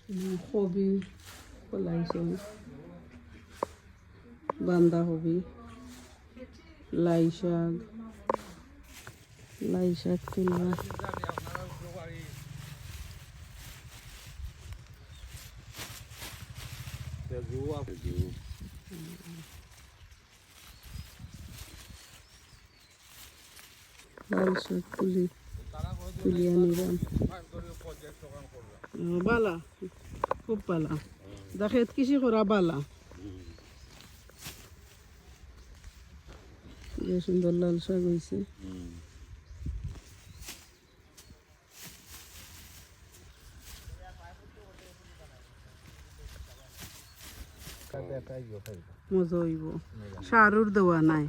কবি ফলাইছে, বান্ধাকপি, লাই শাক তুলবা। লাল শাক তুলিয়া নিলাম। বালা, খুব বালা, দেখেত কিছু করা বালা। যে সুন্দর লাল শাক হয়েছে। মজা হইব, সারুর দেওয়া নাই।